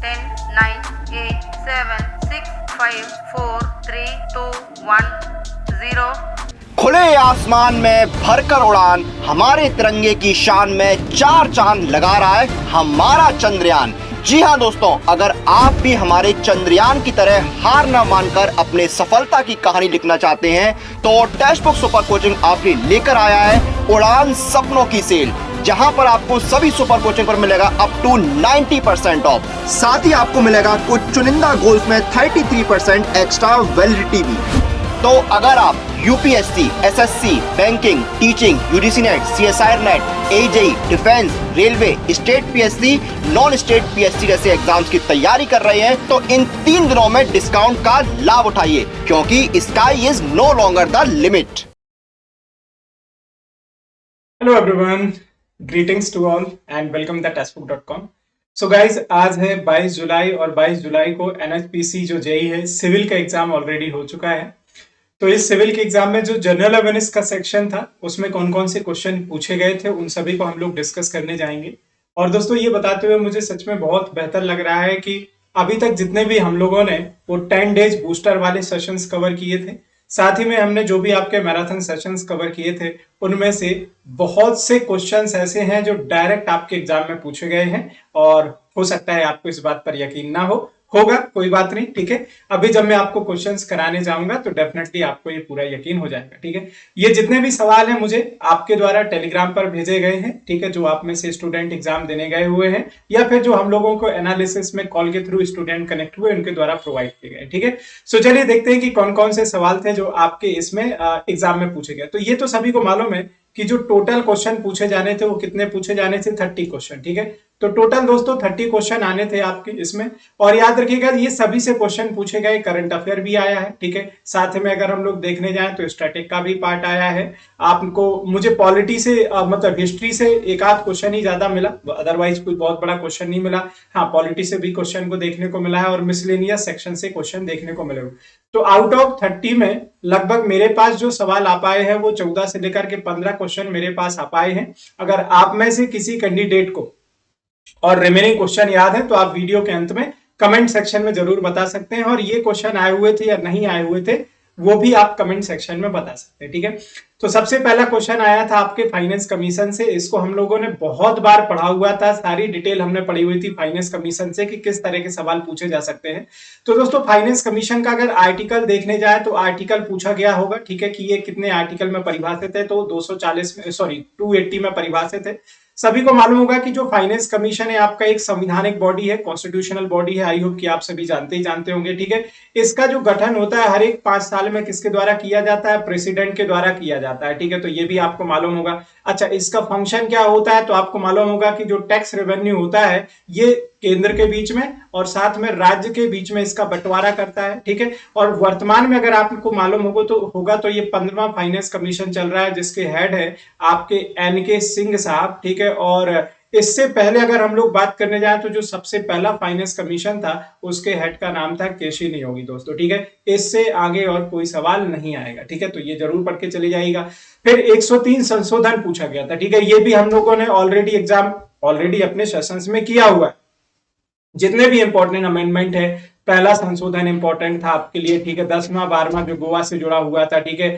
10, 9, 8, 7, 6, 5, 4, 3, 2, 1, 0। खुले आसमान में भरकर उड़ान, हमारे तिरंगे की शान में चार चांद लगा रहा है हमारा चंद्रयान। जी हाँ दोस्तों, अगर आप भी हमारे चंद्रयान की तरह हार न मानकर अपने सफलता की कहानी लिखना चाहते हैं तो टेक्स्ट बुक सुपर कोचिंग आपके लेकर आया है उड़ान सपनों की सेल, जहां पर आपको सभी सुपर कोचिंग पर मिलेगा अप टू 90% ऑफ। साथ ही आपको मिलेगा कुछ चुनिंदा गोल्स में 33% एक्स्ट्रा वैलिडिटी भी। तो अगर आप UPSC, SSC, banking, teaching, UGC net, CSI net, AJE, defence, railway, state PSC, non state PSC जैसे एग्जाम्स की तैयारी कर रहे हैं तो इन 3 दिनों में डिस्काउंट का लाभ उठाइए, क्योंकि sky is no longer the limit. Hello everyone, greetings to all and welcome the textbook dot com. So guys, आज है 22 जुलाई और 22 जुलाई को एनएचपीसी जो जेई है सिविल का एग्जाम ऑलरेडी हो चुका है। तो इस सिविल के एग्जाम में जो जनरल अवेयरनेस का सेक्शन था उसमें कौन कौन से क्वेश्चन पूछे गए थे उन सभी को हम लोग डिस्कस करने जाएंगे। और दोस्तों, ये बताते हुए मुझे सच में बहुत बेहतर लग रहा है कि अभी तक जितने भी हम लोगों ने वो 10 डेज बूस्टर वाले सेशंस कवर किए थे, साथ ही में हमने जो भी आपके मैराथन सेशंस कवर किए थे उनमें से बहुत से क्वेश्चंस ऐसे हैं जो डायरेक्ट आपके एग्जाम में पूछे गए हैं। और हो सकता है आपको इस बात पर यकीन ना होगा, कोई बात नहीं, ठीक है। अभी जब मैं आपको क्वेश्चंस कराने जाऊंगा तो डेफिनेटली आपको ये पूरा यकीन हो जाएगा, ठीक है। ये जितने भी सवाल हैं मुझे आपके द्वारा टेलीग्राम पर भेजे गए हैं, ठीक है, जो आप में से स्टूडेंट एग्जाम देने गए हुए हैं या फिर जो हम लोगों को एनालिसिस में कॉल के थ्रू स्टूडेंट कनेक्ट हुए उनके द्वारा प्रोवाइड किए गए, ठीक है। सो चलिए देखते हैं कि कौन कौन से सवाल थे जो आपके इसमें एग्जाम में पूछे गए। तो ये तो सभी को मालूम है कि जो टोटल क्वेश्चन पूछे जाने थे वो कितने पूछे जाने थे, 30 क्वेश्चन, ठीक है। तो टोटल दोस्तों 30 क्वेश्चन आने थे आपके इसमें। और याद रखिएगा, ये सभी से क्वेश्चन पूछे गए, करंट अफेयर भी आया है, ठीक है। साथ में अगर हम लोग देखने जाएं तो स्टैटिक का भी पार्ट आया है आपको। मुझे पॉलिटी से मतलब हिस्ट्री से एक आध क्वेश्चन ही ज्यादा मिला, अदरवाइज कोई बहुत बड़ा क्वेश्चन नहीं मिला। हाँ, पॉलिटी से भी क्वेश्चन को देखने को मिला है और मिसलेनियस सेक्शन से क्वेश्चन देखने को मिले। तो आउट ऑफ 30 में लगभग मेरे पास जो सवाल आ पाए हैं वो 14 से लेकर के 15 क्वेश्चन मेरे पास आ पाए हैं। अगर आप में से किसी कैंडिडेट को और रिमेनिंग क्वेश्चन याद है तो आप वीडियो के अंत में कमेंट सेक्शन में जरूर बता सकते हैं, और ये क्वेश्चन आए हुए थे या नहीं आए हुए थे वो भी आप कमेंट सेक्शन में बता सकते हैं, ठीक है। तो सबसे पहला क्वेश्चन आया था आपके फाइनेंस कमीशन से। इसको हम लोगों ने बहुत बार पढ़ा हुआ था, सारी डिटेल हमने पढ़ी हुई थी फाइनेंस कमीशन से कि किस तरह के सवाल पूछे जा सकते हैं। तो दोस्तों, फाइनेंस कमीशन का अगर आर्टिकल देखने जाए तो आर्टिकल पूछा गया होगा, ठीक है, कि ये कितने आर्टिकल में परिभाषित है। तो 280 में परिभाषित है। सभी को मालूम होगा कि जो फाइनेंस कमीशन है आपका एक संवैधानिक बॉडी है, कॉन्स्टिट्यूशनल बॉडी है। आई होप कि आप सभी जानते होंगे, ठीक है। इसका जो गठन होता है हर एक 5 साल में किसके द्वारा किया जाता है? प्रेसिडेंट के द्वारा किया जाता है, ठीक है। तो ये भी आपको मालूम होगा। अच्छा, इसका फंक्शन क्या होता है? तो आपको मालूम होगा कि जो टैक्स रेवेन्यू होता है ये केंद्र के बीच में और साथ में राज्य के बीच में इसका बंटवारा करता है, ठीक है। और वर्तमान में अगर आपको मालूम होगा तो ये 15वां फाइनेंस कमीशन चल रहा है, जिसके हेड है आपके एनके सिंह साहब, ठीक है। और इससे पहले अगर हम लोग बात करने जाए तो जो सबसे पहला फाइनेंस कमीशन था उसके हेड का नाम था केसी नियोगी दोस्तों, ठीक है। इससे आगे और कोई सवाल नहीं आएगा, ठीक है। तो ये जरूर पढ़ के चले जाइएगा। फिर 103 संशोधन पूछा गया था, ठीक है। ये भी हम लोगों ने ऑलरेडी अपने सेशंस में किया हुआ है। जितने भी इंपॉर्टेंट अमेंडमेंट है, पहला संशोधन इंपॉर्टेंट था आपके लिए, ठीक है। 10वां 12वां जो गोवा से जुड़ा हुआ था, ठीक है।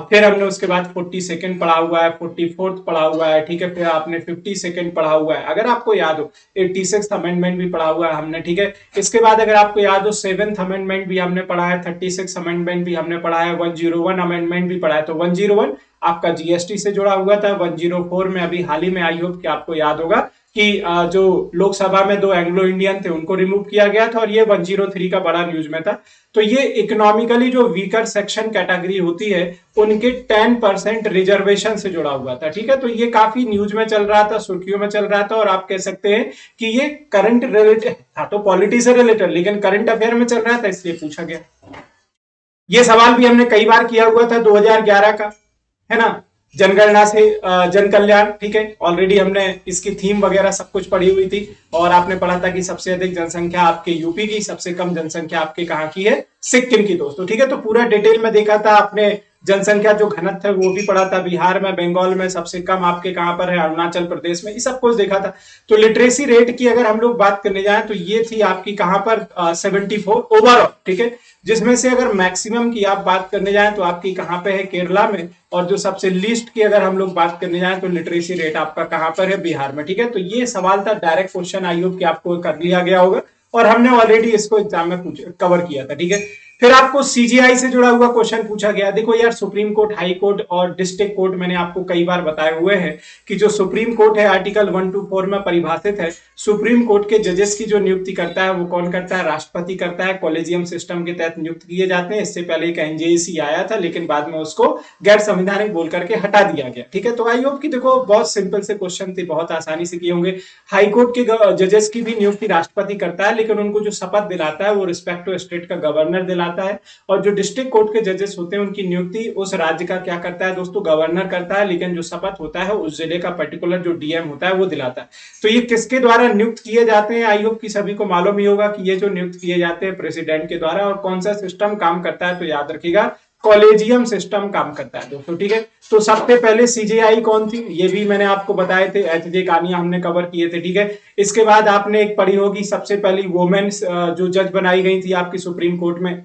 फिर हमने उसके बाद 42nd पढ़ा हुआ है, 44th पढ़ा हुआ है, ठीक है। फिर आपने 52nd पढ़ा हुआ है, अगर आपको याद हो। 86th अमेंडमेंट भी पढ़ा हुआ है हमने, ठीक है। इसके बाद अगर आपको याद हो 7th अमेंडमेंट भी हमने पढ़ा है, 36th अमेंडमेंट भी हमने पढ़ा है, 101 अमेंडमेंट भी पढ़ा है। तो 101 आपका जीएसटी से जुड़ा हुआ था। 104 में अभी हाल ही में आई होप कि आपको याद होगा कि जो लोकसभा में 2 एंग्लो इंडियन थे उनको रिमूव किया गया था, और ये 103 का बड़ा न्यूज में था। तो ये इकोनॉमिकली जो वीकर सेक्शन कैटेगरी होती है उनके 10% रिजर्वेशन से जुड़ा हुआ था, ठीक है। तो ये काफी न्यूज में चल रहा था, सुर्खियों में चल रहा था, और आप कह सकते हैं कि ये करंट रिलेटेड था, तो पॉलिटी से रिलेटेड लेकिन करंट अफेयर में चल रहा था, इसलिए पूछा गया। ये सवाल भी हमने कई बार किया हुआ था, 2011 का है ना, जनगणना से जन कल्याण, ठीक है। ऑलरेडी हमने इसकी थीम वगैरह सब कुछ पढ़ी हुई थी, और आपने पढ़ा था कि सबसे अधिक जनसंख्या आपके यूपी की, सबसे कम जनसंख्या आपके कहाँ की है? सिक्किम की दोस्तों, ठीक है। तो पूरा डिटेल में देखा था आपने जनसंख्या जो घनत्व है वो भी पढ़ा था, बिहार में, बंगाल में सबसे कम आपके कहां पर है, अरुणाचल प्रदेश में, ये सब कुछ देखा था। तो लिटरेसी रेट की अगर हम लोग बात करने जाएं तो ये थी आपकी कहां पर 74 ओवरऑल, ठीक है, जिसमें से अगर मैक्सिमम की आप बात करने जाएं तो आपकी कहां पे है, केरला में, और जो सबसे लिस्ट की अगर हम लोग बात करने जाएं तो लिटरेसी रेट आपका कहां पर है, बिहार में, ठीक है। तो ये सवाल था, डायरेक्ट क्वेश्चन, आई होप कि आपको कर लिया गया होगा और हमने ऑलरेडी इसको एग्जाम में कवर किया था, ठीक है। फिर आपको सीजीआई से जुड़ा हुआ क्वेश्चन पूछा गया। देखो यार, सुप्रीम कोर्ट, हाई कोर्ट और डिस्ट्रिक्ट कोर्ट मैंने आपको कई बार बताए हुए हैं कि जो सुप्रीम कोर्ट है आर्टिकल 124 में परिभाषित है। सुप्रीम कोर्ट के जजेस की जो नियुक्ति करता है वो कौन करता है, राष्ट्रपति करता है, कॉलेजियम सिस्टम के तहत नियुक्त किए जाते हैं। इससे पहले एक एनजेसी आया था लेकिन बाद में उसको गैर संवैधानिक बोल करके हटा दिया गया, ठीक है। तो आई होप कि देखो बहुत सिंपल से क्वेश्चन थे, बहुत आसानी से किए होंगे। हाई कोर्ट के जजेस की भी नियुक्ति राष्ट्रपति करता है लेकिन उनको जो शपथ दिलाता है वो रिस्पेक्टिव स्टेट का गवर्नर दिलाता है, और जो डिस्ट्रिक्ट कोर्ट के जजेस होते हैं उनकी नियुक्ति उस राज्य का क्या करता है दोस्तों, गवर्नर करता है, लेकिन जो शपथ होता है उस जिले का पर्टिकुलर जो डीएम होता है वो दिलाता है। तो ये किसके द्वारा नियुक्त किए जाते हैं, आई होप कि सभी को मालूम ही होगा कि ये जो नियुक्त किए जाते हैं प्रेसिडेंट के द्वारा। और कौन सा सिस्टम काम करता है तो याद रखिएगा, कॉलेजियम सिस्टम काम करता है दोस्तों, ठीक है। तो सबसे पहले सीजेआई कौन थी, ये भी मैंने आपको बताए थे, एचजे कानिया हमने कवर किए थे, ठीक है। इसके बाद आपने एक पढ़ी होगी, सबसे पहली वुमेन्स जो जज बनाई गई थी आपकी सुप्रीम कोर्ट में,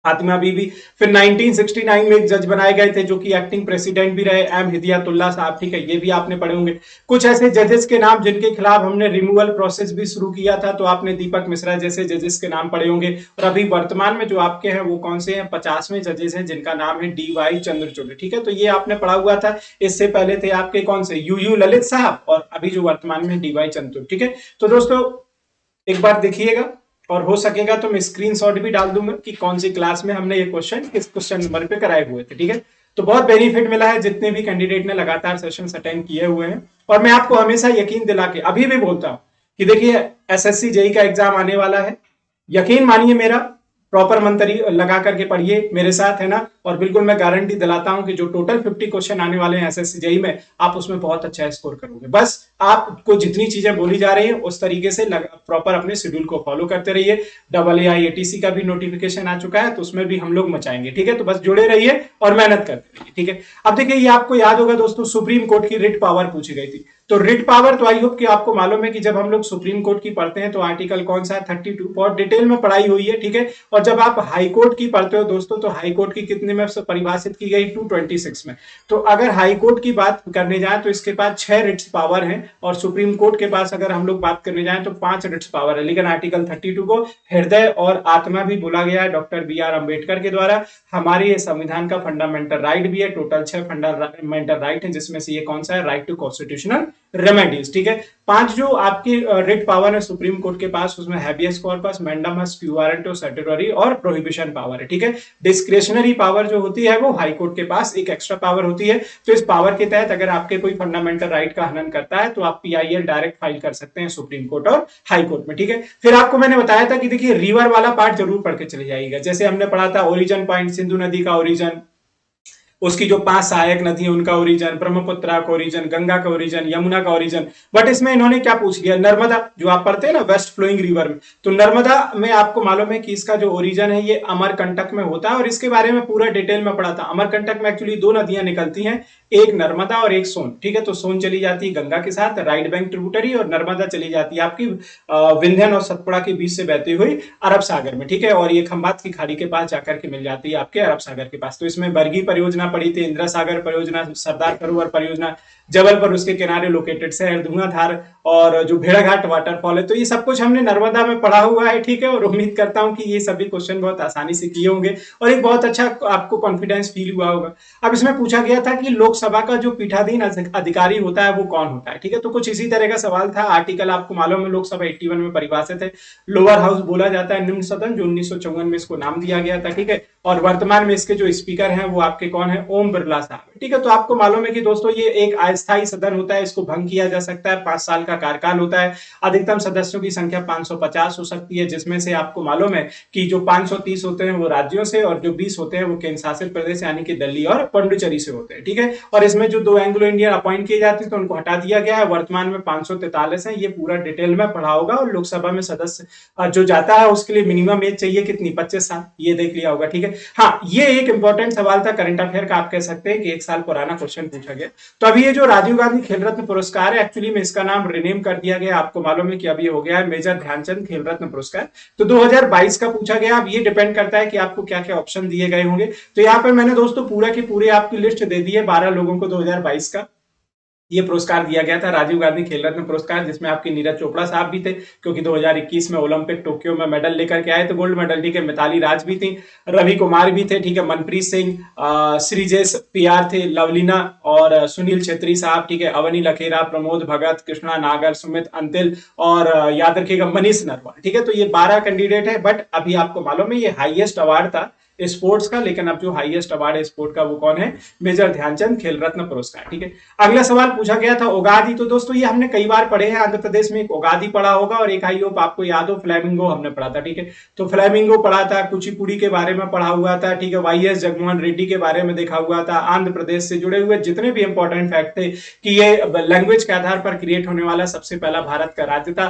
फातिमा बीबी। फिर 1969 में एक जज बनाए गए थे जो कि एक्टिंग प्रेसिडेंट भी रहे, एम हिदायतुल्लाह साहब, ठीक है, ये भी आपने पढ़े होंगे। कुछ ऐसे जजेस के नाम जिनके खिलाफ हमने रिमूवल प्रोसेस भी शुरू किया था, तो आपने दीपक मिश्रा जैसे जजेस के नाम पढ़े होंगे। और अभी वर्तमान में जो आपके हैं वो कौन से हैं, 50वें जजेस हैं जिनका नाम है DY चंद्रचूड़, ठीक है। तो ये आपने पढ़ा हुआ था। इससे पहले थे आपके कौन से, UU ललित साहब, और अभी जो वर्तमान में DY चंद्रचूड़, ठीक है। तो दोस्तों एक बार देखिएगा और हो सकेगा तो मैं स्क्रीनशॉट भी डाल दूंगा कि कौन सी क्लास में हमने ये क्वेश्चन किस क्वेश्चन नंबर पे कराए हुए थे, ठीक है। तो बहुत बेनिफिट मिला है जितने भी कैंडिडेट ने लगातार सेशन अटेंड किए हुए हैं। और मैं आपको हमेशा यकीन दिला के अभी भी बोलता हूं कि देखिए SSC जेई का एग्जाम आने वाला है, यकीन मानिए मेरा, प्रॉपर मंत्री लगा करके पढ़िए मेरे साथ, है ना। और बिल्कुल मैं गारंटी दिलाता हूं कि जो टोटल 50 क्वेश्चन आने वाले हैं SSC जेई में, आप उसमें बहुत अच्छा स्कोर करोगे। बस आपको जितनी चीजें बोली जा रही है उस तरीके से प्रॉपर अपने शेड्यूल को फॉलो करते रहिए। AA ATC का भी नोटिफिकेशन आ चुका है तो उसमें भी हम लोग मचाएंगे, ठीक है। तो बस जुड़े रहिए और मेहनत करते रहिए, ठीक है। अब देखिए, ये आपको याद होगा दोस्तों, सुप्रीम कोर्ट की रिट पावर पूछी गई थी। तो रिट पावर तो आई होप कि आपको मालूम है कि जब हम लोग सुप्रीम कोर्ट की पढ़ते हैं तो आर्टिकल कौन सा है, 32, बहुत डिटेल में पढ़ाई हुई है, ठीक है। और जब आप हाई कोर्ट की पढ़ते हो दोस्तों तो हाई कोर्ट की कितने में परिभाषित की गई, 226 में। तो अगर हाई कोर्ट की बात करने जाए तो इसके पास 6 रिट्स पावर है, और सुप्रीम कोर्ट के पास अगर हम लोग बात करने जाए तो 5 रिट्स पावर है। लेकिन आर्टिकल 32 को हृदय और आत्मा भी बोला गया है डॉक्टर BR अम्बेडकर के द्वारा। हमारे ये संविधान का फंडामेंटल राइट भी है, टोटल 6 फंडामेंटल राइट है, जिसमें से ये कौन सा है, राइट टू कॉन्स्टिट्यूशनल रेमेडीज, ठीक है। 5 जो आपकी रिट पावर है सुप्रीम कोर्ट के पास, उसमें हैबियस कॉर्पस, मैंडामस, क्यूआरेंटो, सर्टिटरी और प्रोहिबिशन पावर है, ठीक है। डिस्क्रिशनरी पावर जो होती है वो हाई कोर्ट के पास एक एक्स्ट्रा पावर होती है। तो इस पावर के तहत अगर आपके कोई फंडामेंटल राइट का हनन करता है तो आप PIL डायरेक्ट फाइल कर सकते हैं सुप्रीम कोर्ट और हाई कोर्ट में, ठीक है। फिर आपको मैंने बताया था कि देखिए रिवर वाला पार्ट जरूर पढ़ के चले जाइएगा। जैसे हमने पढ़ा था ओरिजिन पॉइंट, सिंधु नदी का ओरिजिन, उसकी जो 5 सहायक नदी है उनका ओरिजिन, ब्रह्मपुत्र का ओरिजिन, गंगा का ओरिजिन, यमुना का ओरिजिन। बट इसमें इन्होंने क्या पूछ लिया, नर्मदा, जो आप पढ़ते हैं ना वेस्ट फ्लोइंग रिवर में, तो नर्मदा में आपको मालूम है कि इसका जो ओरिजिन है ये अमरकंटक में होता है, और इसके बारे में पूरा डिटेल में पढ़ा था। अमरकंटक में एक्चुअली 2 नदियां निकलती हैं, एक नर्मदा और एक सोन, ठीक है। तो सोन चली जाती है गंगा के साथ, राइट बैंक ट्रिब्यूटरी, और नर्मदा चली जाती है आपकी विंध्यन और सतपुड़ा के बीच से बहती हुई अरब सागर में, ठीक है। और ये खंबात की खाड़ी के पास जाकर के मिल जाती है आपके अरब सागर के पास। तो इसमें बरगी परियोजना पड़ी थी, इंदिरा सागर परियोजना, सरदार सरोवर परियोजना, जबलपुर उसके किनारे लोकेटेड शहर, धुआंधार, और जो भेड़ाघाट वाटरफॉल है। तो ये सब कुछ हमने नर्मदा में पढ़ा हुआ है, ठीक है। और उम्मीद करता हूं कि ये सभी क्वेश्चन बहुत आसानी से किए होंगे और एक बहुत अच्छा आपको कॉन्फिडेंस फील हुआ होगा। अब इसमें पूछा गया था कि लोकसभा का जो पीठाधीन अधिकारी होता है वो कौन होता है, ठीक है। तो कुछ इसी तरह का सवाल था। आर्टिकल आपको मालूम है लोकसभा 81 में परिभाषित है। लोअर हाउस बोला जाता है निम्न सदन, जो 1954 में इसको नाम दिया गया था, ठीक है। और वर्तमान में इसके जो स्पीकर हैं वो आपके कौन है, ओम बिरला साहब, ठीक है। तो आपको मालूम है कि दोस्तों ये एक अस्थायी सदन होता है, इसको भंग किया जा सकता है, 5 साल का कार्यकाल होता है। अधिकतम सदस्यों की संख्या 550 हो सकती है, जिसमें से आपको मालूम है कि जो 530 होते हैं वो राज्यों से, और जो 20 होते हैं वो केंद्र शासित प्रदेश यानी कि दिल्ली और पांडिचेरी से होते हैं, ठीक है। और इसमें जो 2 एंग्लो इंडियन अपॉइंट किए जाते हैं तो उनको हटा दिया गया है। वर्तमान में 543 है, ये पूरा डिटेल में पढ़ा होगा। और लोकसभा में सदस्य जो जाता है उसके लिए मिनिमम एज चाहिए कितनी, 25 साल, ये देख लिया होगा, ठीक है। है। हाँ, ये एक इंपॉर्टेंट सवाल था करंट अफेयर का, आप कह सकते हैं कि 1 साल पुराना क्वेश्चन पूछा गया। तो अभी ये जो राजीव गांधी खेल रत्न पुरस्कार है, एक्चुअली में इसका नाम रिनेम कर दिया गया, आपको मालूम है कि अभी हो गया है मेजर ध्यानचंद खेल रत्न पुरस्कार। तो 2022 का पूछा गया। अब ये डिपेंड करता है कि आपको क्या क्या ऑप्शन दिए गए होंगे। तो यहाँ पर मैंने दोस्तों पूरा की पूरी आपकी लिस्ट दे दी है। 12 लोगों को 2022 का ये पुरस्कार दिया गया था, राजीव गांधी खेल रत्न पुरस्कार, जिसमें आपके नीरज चोपड़ा साहब भी थे, क्योंकि 2021 में ओलंपिक टोक्यो में मेडल लेकर के आए थे, गोल्ड मेडल। ठीक है, मिताली राज भी थी, रवि कुमार भी थे, ठीक है, मनप्रीत सिंह, श्रीजेश पीआर थे, लवलीना और सुनील छेत्री साहब, ठीक है, अवनी लखेरा, प्रमोद भगत, कृष्णा नागर, सुमित अंतिल और याद रखिएगा मनीष नरवाल। ठीक है, तो ये 12 कैंडिडेट है। बट अभी आपको मालूम है ये हाईएस्ट अवार्ड था स्पोर्ट्स का, लेकिन अब जो हाईएस्ट अवार्ड है स्पोर्ट का वो कौन है? मेजर ध्यानचंद खेल रत्न पुरस्कार। ठीक है, अगला सवाल पूछा गया था उगादी। तो दोस्तों ये हमने कई बार पढ़े हैं, आंध्र प्रदेश में एक उगादी पढ़ा होगा और एक आई होप आपको याद हो फ्लैमिंगो हमने पढ़ा था। ठीक है, तो फ्लैमिंगो पढ़ा था, कुचिपुड़ी के बारे में पढ़ा हुआ था, ठीक है, वाईएस जगनमोहन रेड्डी के बारे में देखा हुआ था। आंध्र प्रदेश से जुड़े हुए जितने भी इंपॉर्टेंट फैक्ट थे कि ये लैंग्वेज के आधार पर क्रिएट होने वाला सबसे पहला भारत का राज्य था।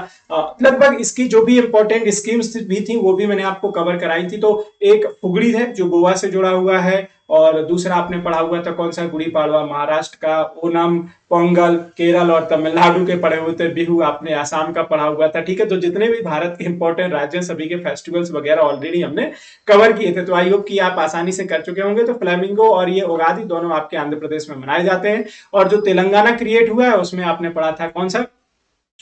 लगभग इसकी जो भी इंपॉर्टेंट स्कीम्स भी थी वो भी मैंने आपको कवर कराई थी। तो एक फुगड़ी है जो गोवा से जुड़ा हुआ है, और दूसरा आपने पढ़ा हुआ था कौन सा? गुड़ी पाड़वा महाराष्ट्र का, ओनम पोंगल केरल और तमिलनाडु के पढ़े हुए थे, बिहू आपने आसाम का पढ़ा हुआ था। ठीक है, तो जितने भी भारत के इंपॉर्टेंट राज्य हैं सभी के फेस्टिवल्स वगैरह ऑलरेडी हमने कवर किए थे। तो आई होप कि आप आसानी से कर चुके होंगे। तो फ्लैमिंगो और ये उगादी दोनों आपके आंध्र प्रदेश में मनाए जाते हैं। और जो तेलंगाना क्रिएट हुआ है उसमें आपने पढ़ा था कौन सा?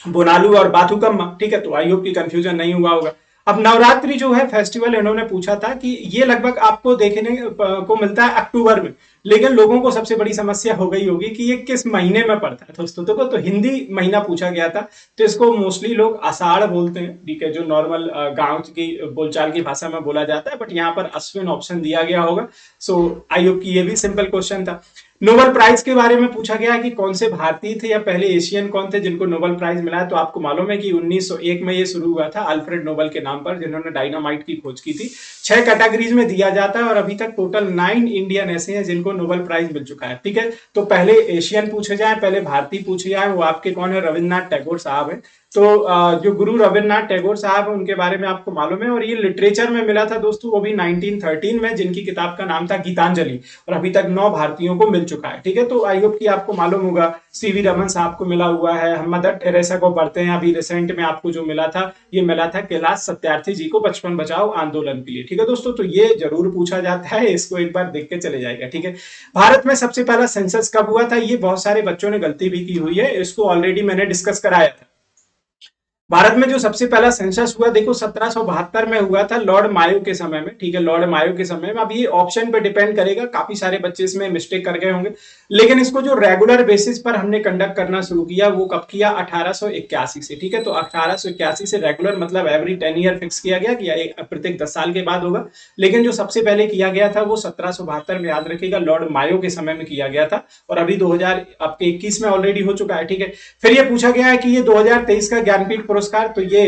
बोनालू और बाथुकम्मा। ठीक है, तो आई होप की कंफ्यूजन नहीं हुआ होगा। अब नवरात्रि जो है फेस्टिवल इन्होंने पूछा था कि ये लगभग आपको देखने को मिलता है अक्टूबर में, लेकिन लोगों को सबसे बड़ी समस्या हो गई होगी कि ये किस महीने में पड़ता है। दोस्तों देखो, तो हिंदी महीना पूछा गया था, तो इसको मोस्टली लोग आषाढ़ बोलते हैं। ठीक है, जो नॉर्मल गांव की बोलचाल की भाषा में बोला जाता है, बट यहाँ पर अश्विन ऑप्शन दिया गया होगा। सो आई होप कि ये भी सिंपल क्वेश्चन था। नोबेल प्राइज के बारे में पूछा गया कि कौन से भारतीय थे या पहले एशियन कौन थे जिनको नोबेल प्राइज मिला है। तो आपको मालूम है कि 1901 में ये शुरू हुआ था अल्फ्रेड नोबेल के नाम पर, जिन्होंने डायनामाइट की खोज की थी। 6 कैटेगरीज में दिया जाता है और अभी तक टोटल 9 इंडियन ऐसे हैं जिनको नोबेल प्राइज मिल चुका है। ठीक है, तो पहले एशियन पूछे जाए, पहले भारतीय पूछे जाए, वो आपके कौन है? रविन्द्रनाथ टैगोर साहब है। तो जो गुरु रविन्द्रनाथ टैगोर साहब है उनके बारे में आपको मालूम है, और ये लिटरेचर में मिला था दोस्तों, वो भी 1913 में, जिनकी किताब का नाम था गीतांजलि, और अभी तक 9 भारतीयों को मिल चुका है। ठीक है, तो आई होप कि आपको मालूम होगा। सीवी रमन साहब को मिला हुआ है, हम मदर टेरेसा को पढ़ते हैं। अभी रिसेंट में आपको जो मिला था, ये मिला था कैलाश सत्यार्थी जी को बचपन बचाओ आंदोलन के लिए। ठीक है दोस्तों, तो ये जरूर पूछा जाता है, इसको एक बार देख के चले जाएगा। ठीक है, भारत में सबसे पहला सेंसस कब हुआ था? ये बहुत सारे बच्चों ने गलती भी की हुई है, इसको ऑलरेडी मैंने डिस्कस कराया था। भारत में जो सबसे पहला सेंसस हुआ, देखो 1772 में हुआ था, लॉर्ड मायो के समय में। ठीक है, लॉर्ड मायो के समय में। अब ये ऑप्शन पे डिपेंड करेगा, काफी सारे बच्चे इसमें मिस्टेक कर गए होंगे, लेकिन इसको जो रेगुलर बेसिस पर हमने कंडक्ट करना शुरू किया वो कब किया? 1881 से। ठीक है, तो 1881 से रेगुलर मतलब एवरी 10 ईयर फिक्स किया गया कि प्रत्येक 10 साल के बाद होगा। लेकिन जो सबसे पहले किया गया था वो 1772 में, याद रखिएगा, लॉर्ड मायो के समय में किया गया था, और अभी 2021 में ऑलरेडी हो चुका है। ठीक है, फिर ये पूछा गया है कि ये 2023 का ज्ञानपीठ पुरस्कार, तो ये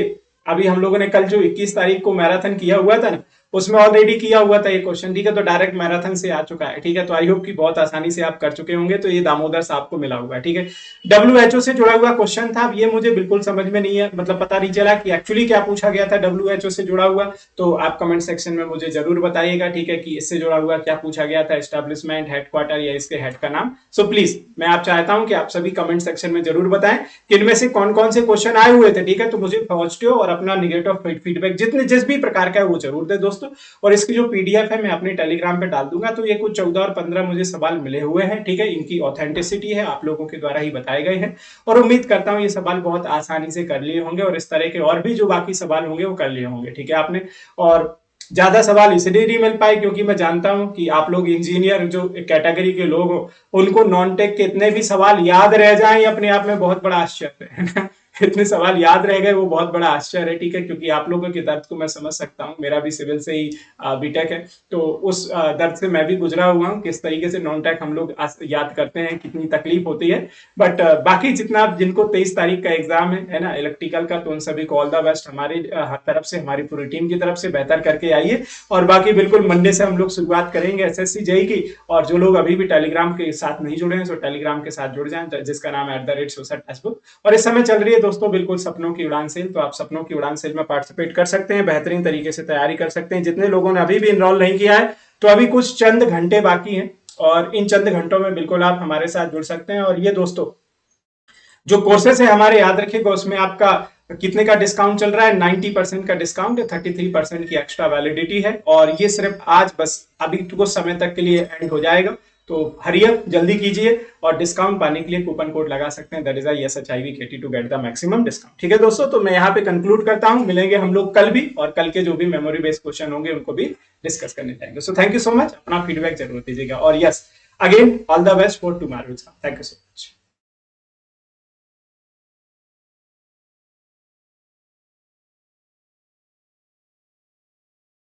अभी हम लोगों ने कल जो 21 तारीख को मैराथन किया हुआ था ना, उसमें ऑलरेडी किया हुआ था ये क्वेश्चन। ठीक है, तो डायरेक्ट मैराथन से आ चुका है। ठीक है, तो आई होप कि बहुत आसानी से आप कर चुके होंगे। तो ये दामोदर साहब को मिला हुआ है। ठीक है, WHO से जुड़ा हुआ क्वेश्चन था। अब ये मुझे बिल्कुल समझ में नहीं है, मतलब पता नहीं चला कि एक्चुअली क्या पूछा गया था WHO से जुड़ा हुआ। तो आप कमेंट सेक्शन में मुझे जरूर बताइएगा। ठीक है, कि इससे जुड़ा हुआ क्या पूछा गया था, एस्टेब्लिशमेंट, हेडक्वार्टर या इसके हेड का नाम। सो प्लीज मैं आप चाहता हूं कि आप सभी कमेंट सेक्शन में जरूर बताएं कि इनमें से कौन कौन से क्वेश्चन आए हुए थे। ठीक है, तो मुझे पॉजिटिव और अपना निगेटिव फीडबैक जिस भी प्रकार का है वो जरूर दे दोस्तों। और इसकी जो PDF है मैं अपने टेलीग्राम पे डाल दूंगा। तो ये कुछ 14 और 15 मुझे सवाल मिले हुए हैं। ठीक है, इनकी ऑथेंटिसिटी है, आप लोगों के द्वारा ही बताए गए हैं, और उम्मीद करता हूं ये सवाल बहुत आसानी से कर लिए होंगे, और इस तरह के और भी जो बाकी सवाल होंगे वो कर लिए होंगे। ठीक है, आपने और ज्यादा सवाल इसलिए नहीं मिल पाए क्योंकि मैं जानता हूं कि आप लोग इंजीनियर जो कैटेगरी के लोग हो, उनको नॉन टेक के इतने भी सवाल याद रह जाएं अपने आप में बहुत बड़ा आश्चर्य है। इतने सवाल याद रह गए वो बहुत बड़ा आश्चर्य है। ठीक है, क्योंकि आप लोगों के दर्द को मैं समझ सकता हूँ, मेरा भी सिविल से ही बीटेक है, तो उस दर्द से मैं भी गुजरा हुआ हूँ, किस तरीके से नॉन टेक हम लोग याद करते हैं, कितनी तकलीफ होती है। बट बाकी जितना जिनको 23 तारीख का एग्जाम है ना इलेक्ट्रिकल का, तो उन सभी को ऑल द बेस्ट हमारी तरफ से, हमारी पूरी टीम की तरफ से। बेहतर करके आइए, और बाकी बिल्कुल मंडे से हम लोग शुरुआत करेंगे SSC JEE की। और जो लोग अभी भी टेलीग्राम के साथ नहीं जुड़े हैं, तो टेलीग्राम के साथ जुड़ जाए, जिसका नाम है @SOSA टेक्स्टबुक। और इस समय चल रही है दोस्तों बिल्कुल सपनों की उड़ान सेल, तो आप सपनों की उड़ान सेल में पार्टिसिपेट कर सकते हैं, बेहतरीन तरीके से तैयारी कर सकते हैं। जितने लोगों ने अभी भी इनरोल नहीं किया है तो अभी कुछ चंद घंटे बाकी हैं और इन चंद घंटों में बिल्कुल आप हमारे साथ जुड़ सकते हैं। और ये दोस्तों जो कोर्सेस है हमारे, याद रखिएगा उसमें आपका कितने का डिस्काउंट चल रहा है, 90% का डिस्काउंट है, 33% की एक्स्ट्रा वैलिडिटी है और ये सिर्फ आज बस अभी कुछ समय तक के लिए एंड हो जाएगा। तो हरियप जल्दी कीजिए और डिस्काउंट पाने के लिए कूपन कोड लगा सकते हैं, that is SHIVKT to get the maximum discount. ठीक है दोस्तों, तो मैं यहाँ पे कंक्लूड करता हूँ, मिलेंगे हम लोग कल भी और कल के जो भी मेमोरी बेस्ड क्वेश्चन होंगे उनको भी डिस्कस करने जाएंगे। So thank you so much, अपना फीडबैक जरूर दीजिएगा और yes again all the best for tomorrow. Thank you so much.